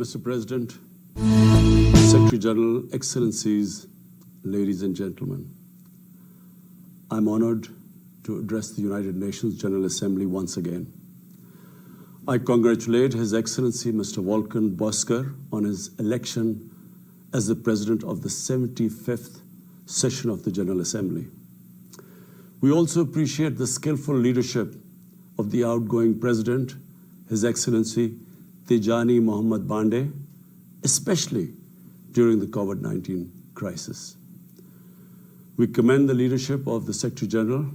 Mr. President, Secretary General, Excellencies, ladies and gentlemen, I'm honored to address the United Nations General Assembly once again. I congratulate His Excellency Mr. Volkan Bozkır on his election as the President of the 75th session of the General Assembly. We also appreciate the skillful leadership of the outgoing President, His Excellency Tejani Mohammad Bande, especially during the COVID-19 crisis. We commend the leadership of the Secretary General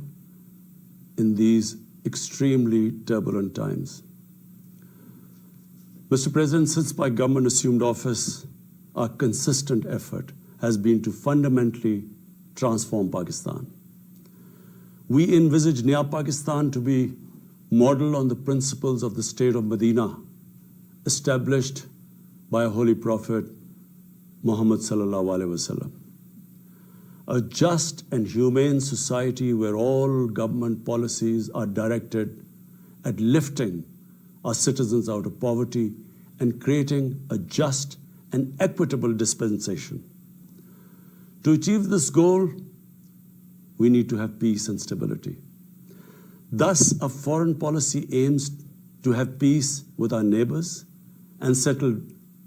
in these extremely turbulent times. Mr. President, since my government assumed office, our consistent effort has been to fundamentally transform Pakistan. We envisage Naya Pakistan to be modeled on the principles of the state of Medina, established by a holy prophet, Muhammad sallallahu alaihi wasallam. A just and humane society where all government policies are directed at lifting our citizens out of poverty and creating a just and equitable dispensation. To achieve this goal, we need to have peace and stability. Thus, our foreign policy aims to have peace with our neighbors and settle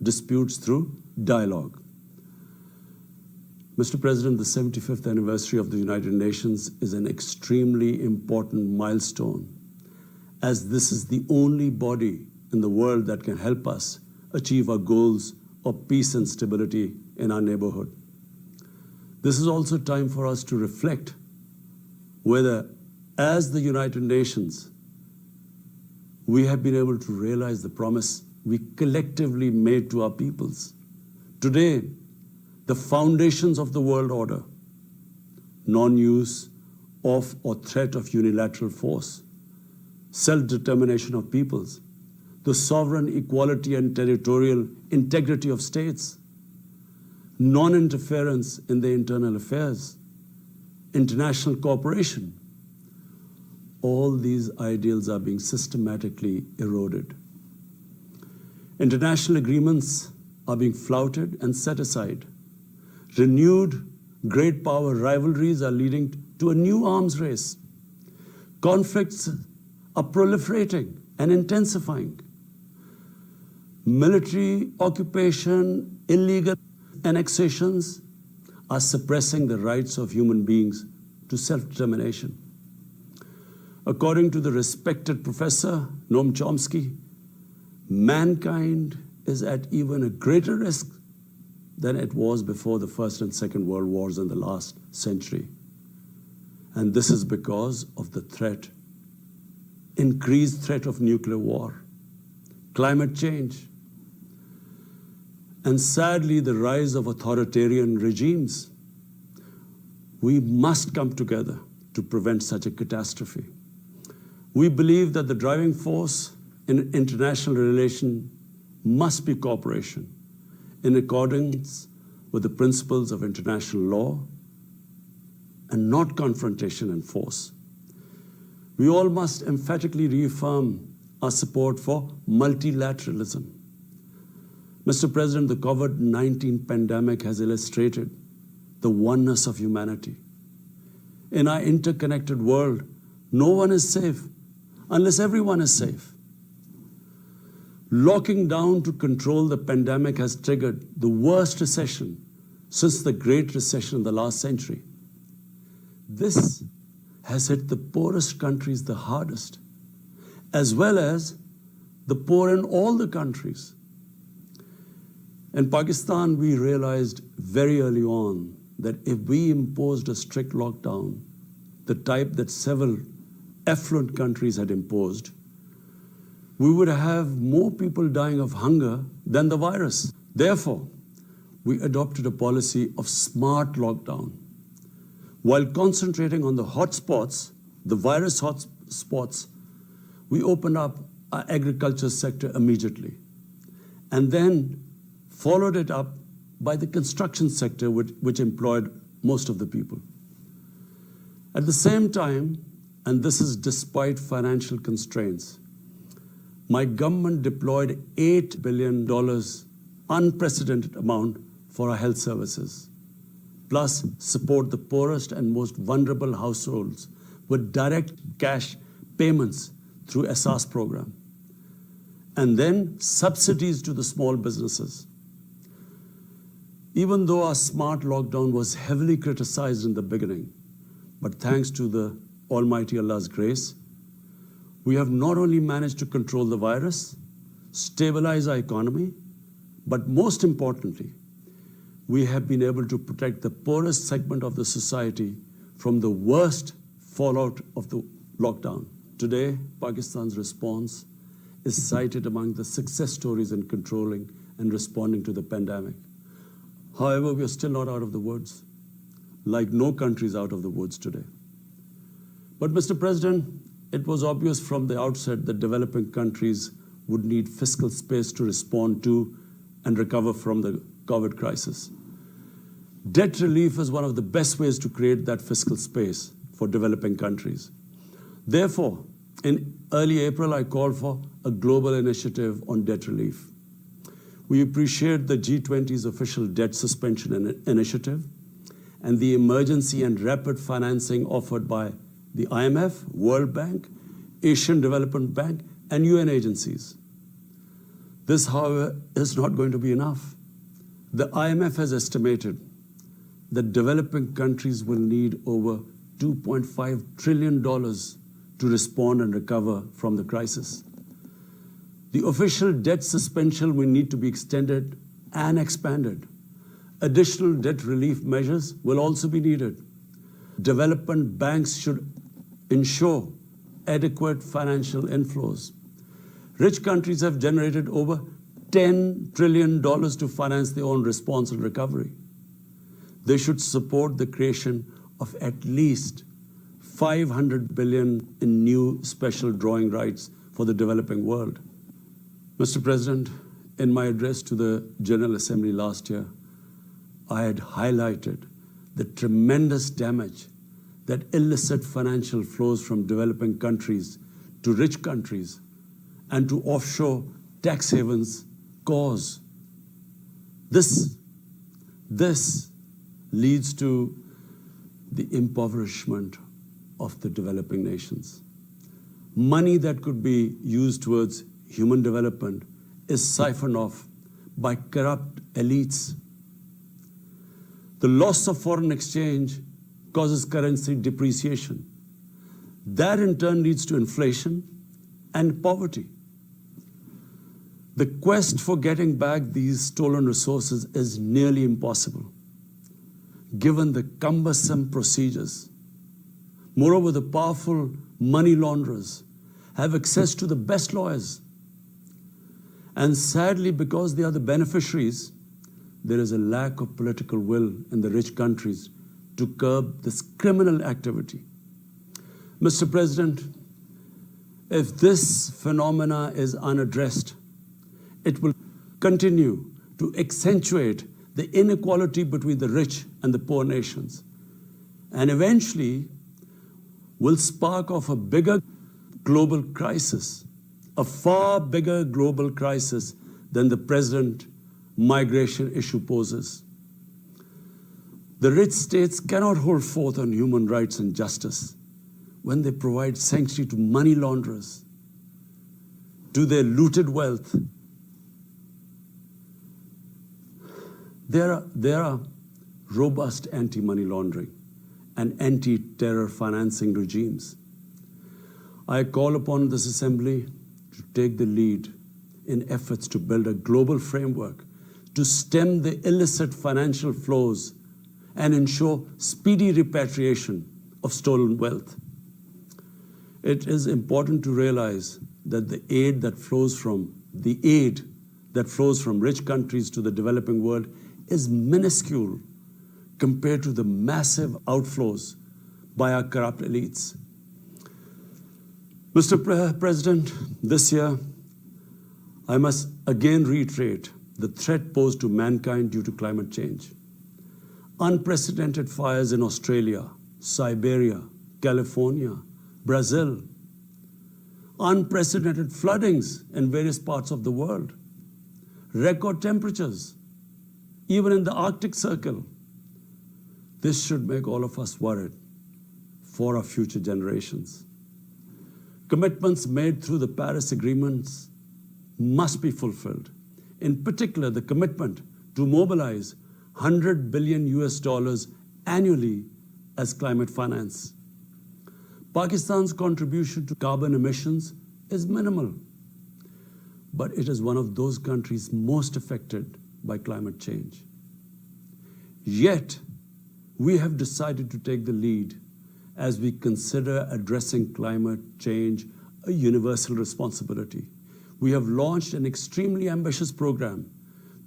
disputes through dialogue. Mr. President, the 75th anniversary of the United Nations is an extremely important milestone, as this is the only body in the world that can help us achieve our goals of peace and stability in our neighborhood. This is also time for us to reflect whether, as the United Nations, we have been able to realize the promise we collectively made to our peoples. Today, the foundations of the world order, non-use of or threat of unilateral force, self-determination of peoples, the sovereign equality and territorial integrity of states, non-interference in their internal affairs, international cooperation, all these ideals are being systematically eroded. International agreements are being flouted and set aside. Renewed great power rivalries are leading to a new arms race. Conflicts are proliferating and intensifying. Military occupation, illegal annexations are suppressing the rights of human beings to self-determination. According to the respected professor Noam Chomsky, mankind is at even a greater risk than it was before the First and Second World Wars in the last century. And this is because of the threat, increased threat of nuclear war, climate change, and sadly the rise of authoritarian regimes. We must come together to prevent such a catastrophe. We believe that the driving force in international relations must be cooperation in accordance with the principles of international law and not confrontation and force. We all must emphatically reaffirm our support for multilateralism. Mr. President, the COVID-19 pandemic has illustrated the oneness of humanity. In our interconnected world, no one is safe unless everyone is safe. Locking down to control the pandemic has triggered the worst recession since the Great Recession in the last century. This has hit the poorest countries the hardest, as well as the poor in all the countries. In Pakistan, we realized very early on that if we imposed a strict lockdown, the type that several affluent countries had imposed, we would have more people dying of hunger than the virus. Therefore, we adopted a policy of smart lockdown. While concentrating on the hotspots, the virus hotspots, we opened up our agriculture sector immediately, and then followed it up by the construction sector, which employed most of the people. At the same time, and this is despite financial constraints, my government deployed $8 billion unprecedented amount for our health services. Plus, support the poorest and most vulnerable households with direct cash payments through SR's program. And then subsidies to the small businesses. Even though our smart lockdown was heavily criticized in the beginning, but thanks to the Almighty Allah's grace, we have not only managed to control the virus, stabilize our economy, but most importantly, we have been able to protect the poorest segment of the society from the worst fallout of the lockdown. Today, Pakistan's response is cited among the success stories in controlling and responding to the pandemic. However, we are still not out of the woods, like no country is out of the woods today. But Mr. President, it was obvious from the outset that developing countries would need fiscal space to respond to and recover from the COVID crisis. Debt relief is one of the best ways to create that fiscal space for developing countries. Therefore, in early April, I called for a global initiative on debt relief. We appreciate the G20's official debt suspension initiative and the emergency and rapid financing offered by the IMF, World Bank, Asian Development Bank, and UN agencies. This, however, is not going to be enough. The IMF has estimated that developing countries will need over $2.5 trillion to respond and recover from the crisis. The official debt suspension will need to be extended and expanded. Additional debt relief measures will also be needed. Development banks should ensure adequate financial inflows. Rich countries have generated over $10 trillion to finance their own response and recovery. They should support the creation of at least $500 billion in new special drawing rights for the developing world. Mr. President, in my address to the General Assembly last year, I had highlighted the tremendous damage that illicit financial flows from developing countries to rich countries and to offshore tax havens cause. This leads to the impoverishment of the developing nations. Money that could be used towards human development is siphoned off by corrupt elites. The loss of foreign exchange causes currency depreciation. That in turn leads to inflation and poverty. The quest for getting back these stolen resources is nearly impossible, given the cumbersome procedures. Moreover, the powerful money launderers have access to the best lawyers. And sadly, because they are the beneficiaries, there is a lack of political will in the rich countries to curb this criminal activity. Mr. President, if this phenomena is unaddressed, it will continue to accentuate the inequality between the rich and the poor nations, and eventually will spark off a bigger global crisis, a far bigger global crisis than the present migration issue poses. The rich states cannot hold forth on human rights and justice when they provide sanctuary to money launderers, to their looted wealth. There are robust anti-money laundering and anti-terror financing regimes. I call upon this Assembly to take the lead in efforts to build a global framework to stem the illicit financial flows and ensure speedy repatriation of stolen wealth. It is important to realize that the aid that flows from rich countries to the developing world is minuscule compared to the massive outflows by our corrupt elites. Mr. President, this year, I must again reiterate the threat posed to mankind due to climate change. Unprecedented fires in Australia, Siberia, California, Brazil. Unprecedented floodings in various parts of the world. record temperatures, even in the Arctic Circle. This should make all of us worried for our future generations. Commitments made through the Paris agreements must be fulfilled. In particular, the commitment to mobilize $100 billion annually as climate finance. Pakistan's contribution to carbon emissions is minimal, but it is one of those countries most affected by climate change. Yet, we have decided to take the lead as we consider addressing climate change a universal responsibility. We have launched an extremely ambitious program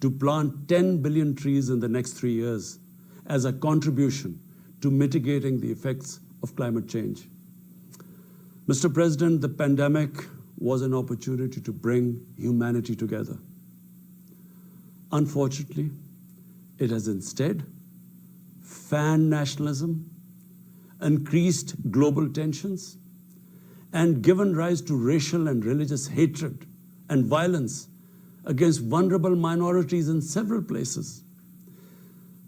to plant 10 billion trees in the next 3 years as a contribution to mitigating the effects of climate change. Mr. President, the pandemic was an opportunity to bring humanity together. Unfortunately, it has instead fanned nationalism, increased global tensions, and given rise to racial and religious hatred and violence against vulnerable minorities in several places.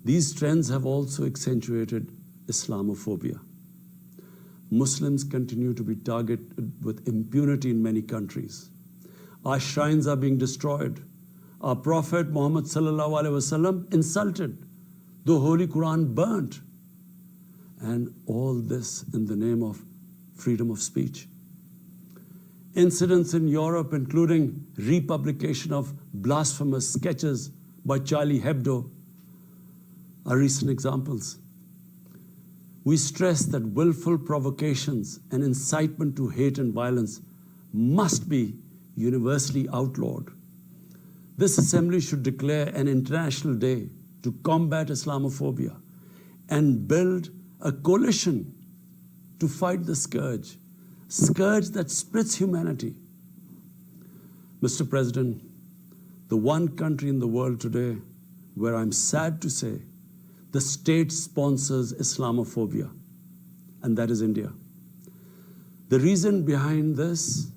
These trends have also accentuated Islamophobia. Muslims continue to be targeted with impunity in many countries. Our shrines are being destroyed. Our Prophet Muhammad sallallahu alaihi wasallam insulted. The Holy Quran burnt. And all this in the name of freedom of speech. Incidents in Europe, including republication of blasphemous sketches by Charlie Hebdo, are recent examples. We stress that willful provocations and incitement to hate and violence must be universally outlawed. This assembly should declare an international day to combat Islamophobia and build a coalition to fight the scourge that splits humanity. Mr. President, the one country in the world today where I'm sad to say the state sponsors Islamophobia, and that is India. The reason behind this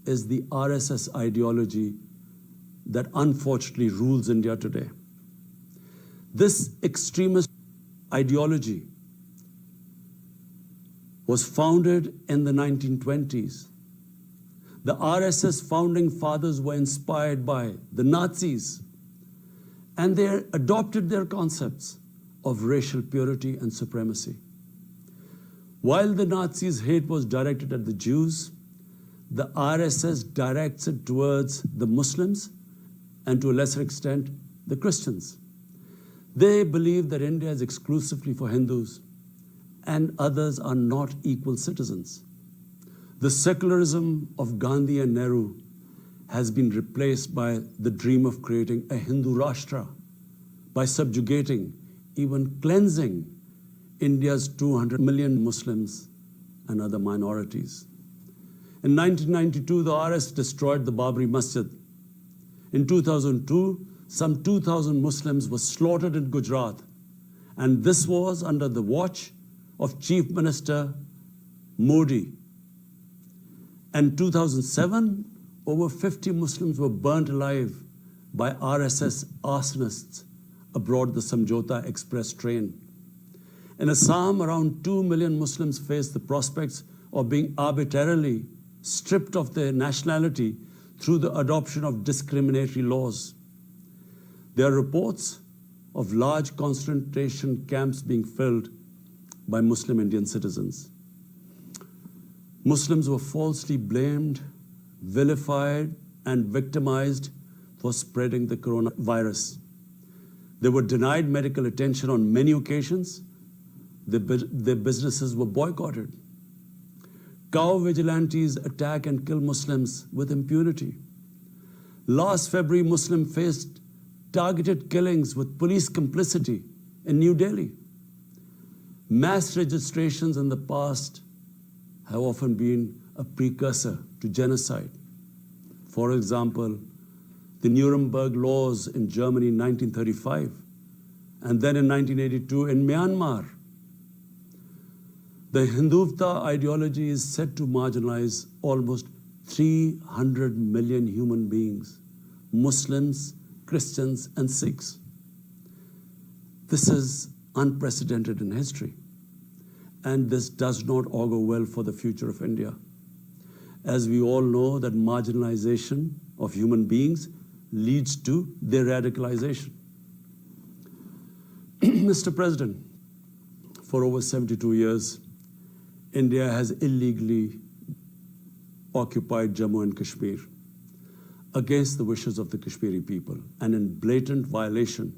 is the RSS ideology that unfortunately rules India today. This extremist ideology was founded in the 1920s. The RSS founding fathers were inspired by the Nazis, and they adopted their concepts of racial purity and supremacy. While the Nazis' hate was directed at the Jews, the RSS directs it towards the Muslims and to a lesser extent, the Christians. They believe that India is exclusively for Hindus and others are not equal citizens. The secularism of Gandhi and Nehru has been replaced by the dream of creating a Hindu Rashtra by subjugating, even cleansing India's 200 million Muslims and other minorities. In 1992, the RS destroyed the Babri Masjid. In 2002, some 2,000 Muslims were slaughtered in Gujarat, and this was under the watch of Chief Minister Modi. In 2007, over 50 Muslims were burnt alive by RSS arsonists aboard the Samjhauta Express train. In Assam, around 2 million Muslims face the prospects of being arbitrarily stripped of their nationality through the adoption of discriminatory laws. There are reports of large concentration camps being filled by Muslim Indian citizens. Muslims were falsely blamed, vilified, and victimized for spreading the coronavirus. They were denied medical attention on many occasions. Their businesses were boycotted. Cow vigilantes attack and kill Muslims with impunity. Last February, Muslims faced targeted killings with police complicity in New Delhi. Mass registrations in the past have often been a precursor to genocide. For example, the Nuremberg laws in Germany in 1935, and then in 1982 in Myanmar. The Hindutva ideology is said to marginalize almost 300 million human beings, Muslims Christians, and Sikhs. This is unprecedented in history, and this does not augur well for the future of India. As we all know, that marginalization of human beings leads to their radicalization. Mr. President, for over 72 years, India has illegally occupied Jammu and Kashmir against the wishes of the Kashmiri people and in blatant violation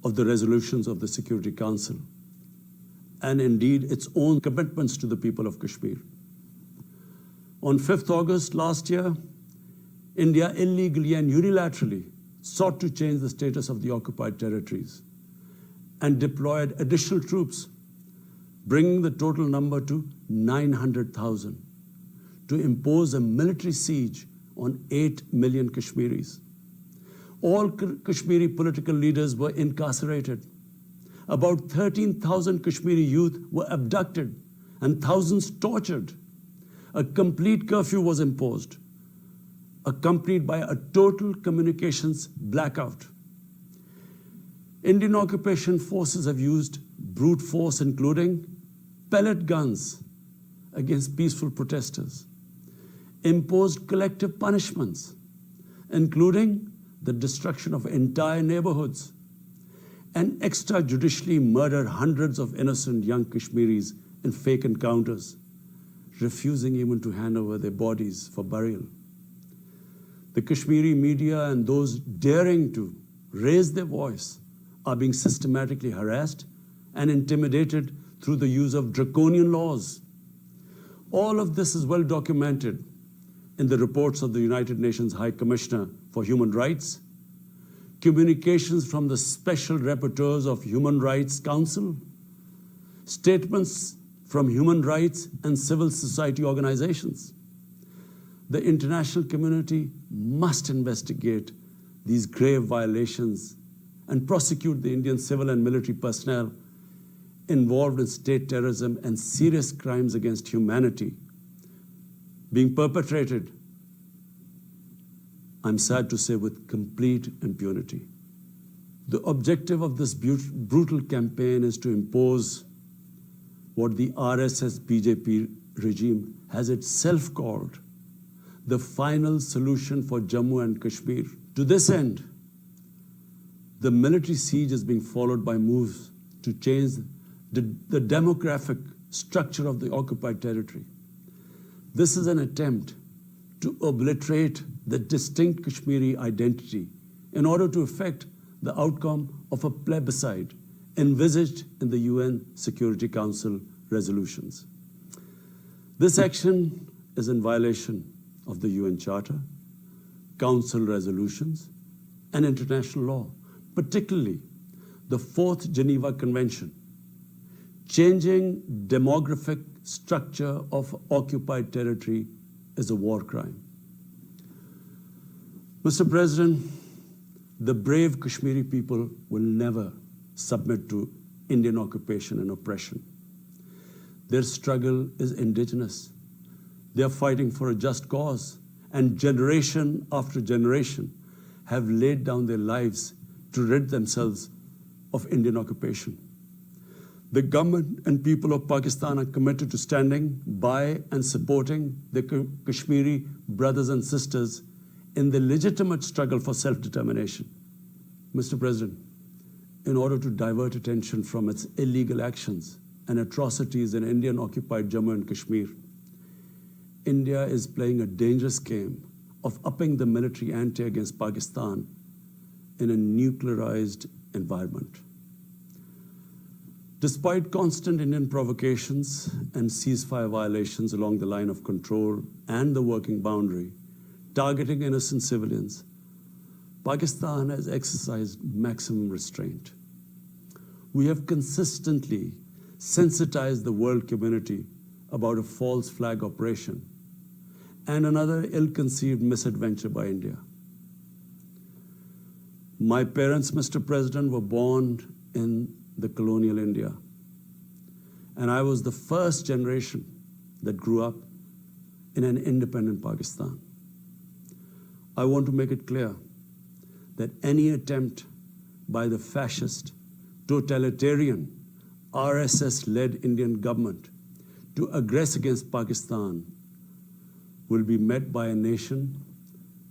of the resolutions of the Security Council and indeed its own commitments to the people of Kashmir. On 5th August last year, India illegally and unilaterally sought to change the status of the occupied territories and deployed additional troops, bringing the total number to 900,000, to impose a military siege on 8 million Kashmiris. All Kashmiri political leaders were incarcerated. About 13,000 Kashmiri youth were abducted and thousands tortured. A complete curfew was imposed, accompanied by a total communications blackout. Indian occupation forces have used brute force, including pellet guns against peaceful protesters, imposed collective punishments, including the destruction of entire neighborhoods, and extrajudicially murdered hundreds of innocent young Kashmiris in fake encounters, refusing even to hand over their bodies for burial. The Kashmiri media and those daring to raise their voice are being systematically harassed and intimidated through the use of draconian laws. All of this is well documented in the reports of the United Nations High Commissioner for Human Rights, communications from the Special Rapporteurs of Human Rights Council, statements from human rights and civil society organizations. The international community must investigate these grave violations and prosecute the Indian civil and military personnel involved in state terrorism and serious crimes against humanity being perpetrated, I'm sad to say, with complete impunity. The objective of this brutal campaign is to impose what the RSS-BJP regime has itself called the final solution for Jammu and Kashmir. To this end, the military siege is being followed by moves to change the demographic structure of the occupied territory. This is an attempt to obliterate the distinct Kashmiri identity in order to effect the outcome of a plebiscite envisaged in the UN Security Council resolutions. This action is in violation of the UN Charter, Council resolutions, and international law, particularly the 4th Geneva Convention. Changing demographic structure of occupied territory is a war crime. Mr. President, the brave Kashmiri people will never submit to Indian occupation and oppression. Their struggle is indigenous. They are fighting for a just cause, and generation after generation have laid down their lives to rid themselves of Indian occupation. The government and people of Pakistan are committed to standing by and supporting the Kashmiri brothers and sisters in the legitimate struggle for self-determination. Mr. President, in order to divert attention from its illegal actions and atrocities in Indian-occupied Jammu and Kashmir, India is playing a dangerous game of upping the military ante against Pakistan in a nuclearized environment. Despite constant Indian provocations and ceasefire violations along the line of control and the working boundary, targeting innocent civilians, Pakistan has exercised maximum restraint. We have consistently sensitized the world community about a false flag operation and another ill-conceived misadventure by India. My parents, Mr. President, were born in the colonial India, and I was the first generation that grew up in an independent Pakistan. I want to make it clear that any attempt by the fascist, totalitarian, RSS-led Indian government to aggress against Pakistan will be met by a nation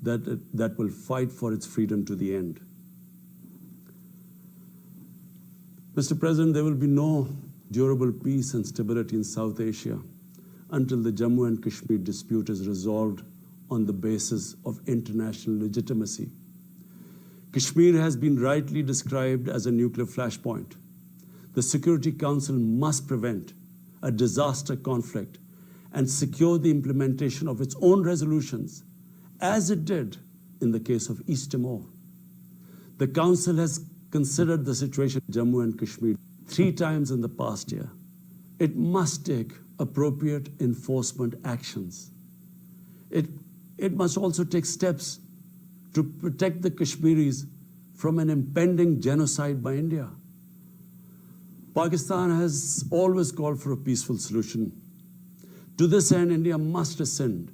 that will fight for its freedom to the end. Mr. President, there will be no durable peace and stability in South Asia until the Jammu and Kashmir dispute is resolved on the basis of international legitimacy. Kashmir has been rightly described as a nuclear flashpoint. The Security Council must prevent a disaster conflict and secure the implementation of its own resolutions, as it did in the case of East Timor. The Council has considered the situation in Jammu and Kashmir 3 times in the past year. It must take appropriate enforcement actions. It must also take steps to protect the Kashmiris from an impending genocide by India. Pakistan has always called for a peaceful solution. To this end, India must rescind.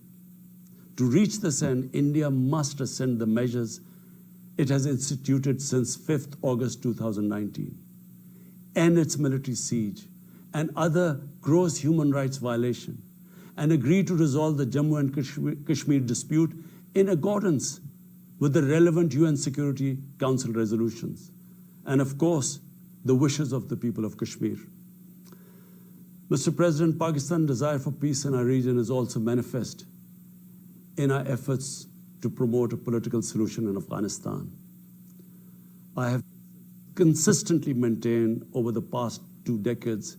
To reach this end, India must rescind the measures it has instituted since 5th August 2019, end its military siege and other gross human rights violation, and agree to resolve the Jammu and Kashmir dispute in accordance with the relevant UN Security Council resolutions, and of course, the wishes of the people of Kashmir. Mr. President, Pakistan's desire for peace in our region is also manifest in our efforts to promote a political solution in Afghanistan. I have consistently maintained over the past 2 decades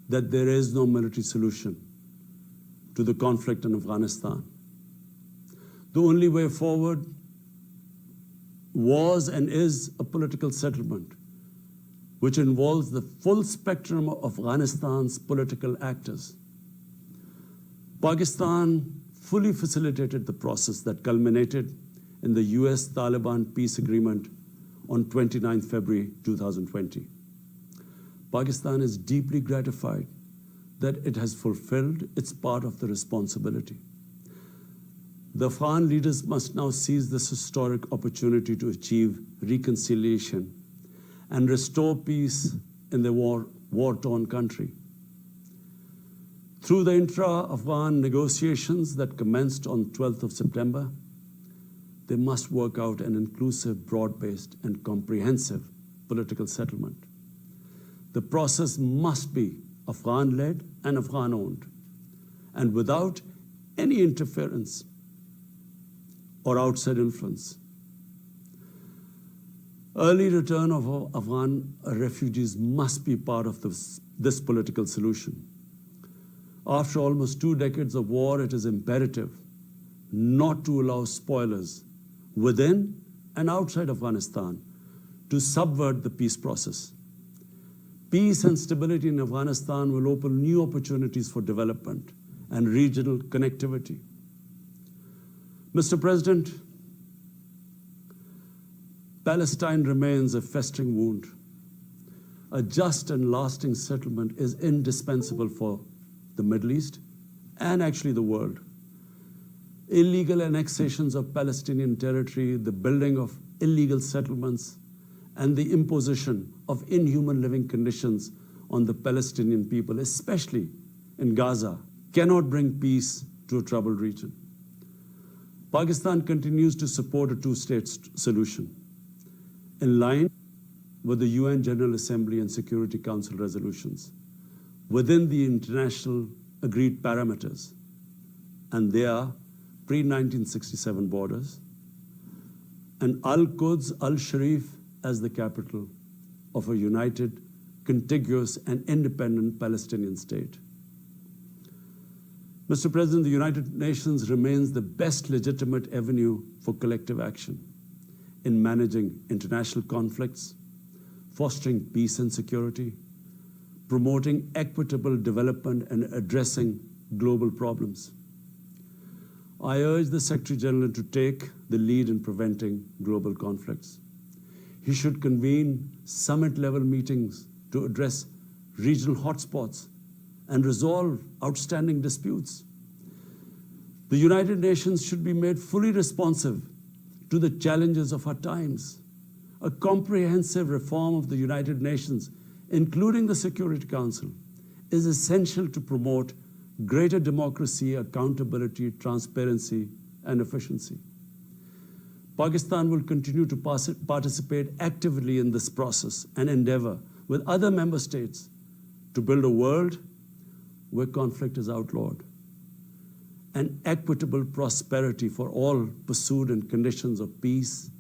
that there is no military solution to the conflict in Afghanistan. The only way forward was and is a political settlement, which involves the full spectrum of Afghanistan's political actors. Pakistan fully facilitated the process that culminated in the US-Taliban peace agreement on 29 February 2020. Pakistan is deeply gratified that it has fulfilled its part of the responsibility. The Afghan leaders must now seize this historic opportunity to achieve reconciliation and restore peace in the war-torn country. Through the intra-Afghan negotiations that commenced on 12th of September, they must work out an inclusive, broad-based, and comprehensive political settlement. The process must be Afghan-led and Afghan-owned, and without any interference or outside influence. Early return of Afghan refugees must be part of this political solution. After almost 2 decades of war, it is imperative not to allow spoilers within and outside Afghanistan to subvert the peace process. Peace and stability in Afghanistan will open new opportunities for development and regional connectivity. Mr. President, Palestine remains a festering wound. A just and lasting settlement is indispensable for the Middle East and actually the world. Illegal annexations of Palestinian territory, the building of illegal settlements, and the imposition of inhuman living conditions on the Palestinian people, especially in Gaza, cannot bring peace to a troubled region. Pakistan continues to support a 2-state solution in line with the UN General Assembly and Security Council resolutions within the international agreed parameters, and they are pre-1967 borders, and Al-Quds, Al-Sharif as the capital of a united, contiguous, and independent Palestinian state. Mr. President, the United Nations remains the best legitimate avenue for collective action in managing international conflicts, fostering peace and security, promoting equitable development, and addressing global problems. I urge the Secretary General to take the lead in preventing global conflicts. He should convene summit-level meetings to address regional hotspots and resolve outstanding disputes. The United Nations should be made fully responsive to the challenges of our times. A comprehensive reform of the United Nations, including the Security Council, is essential to promote greater democracy, accountability, transparency, and efficiency. Pakistan will continue to participate actively in this process and endeavor with other member states to build a world where conflict is outlawed and equitable prosperity for all pursued in conditions of peace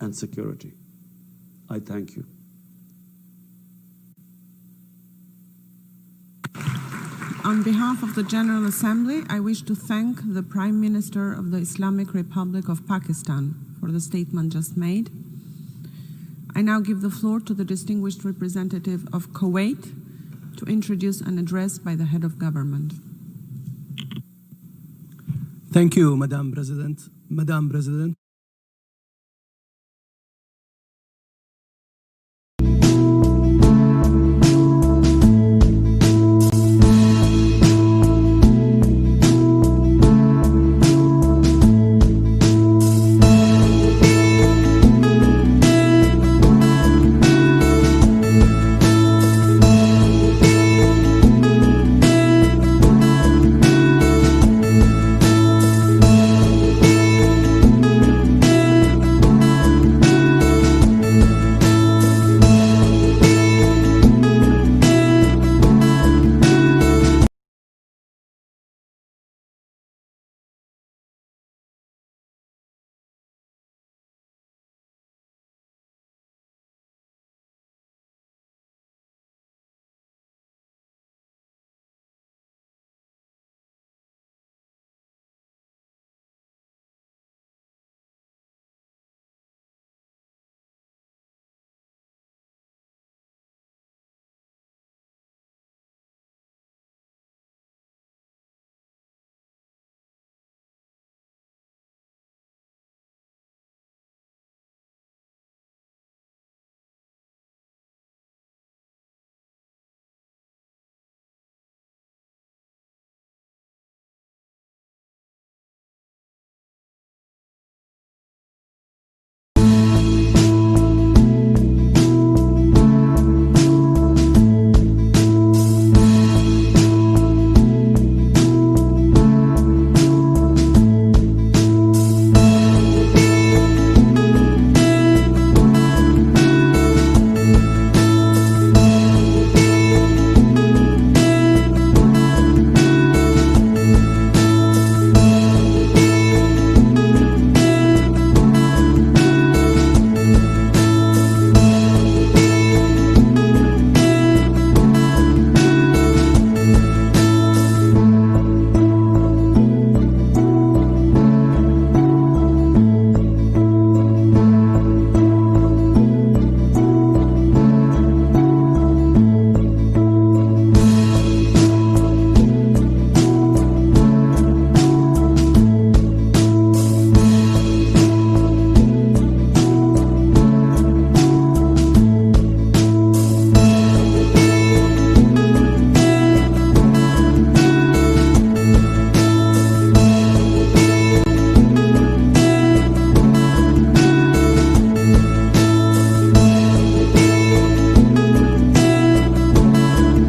and security. I thank you. On behalf of the General Assembly, I wish to thank the Prime Minister of the Islamic Republic of Pakistan for the statement just made. I now give the floor to the distinguished representative of Kuwait to introduce an address by the head of government. Thank you, Madam President. Madam President,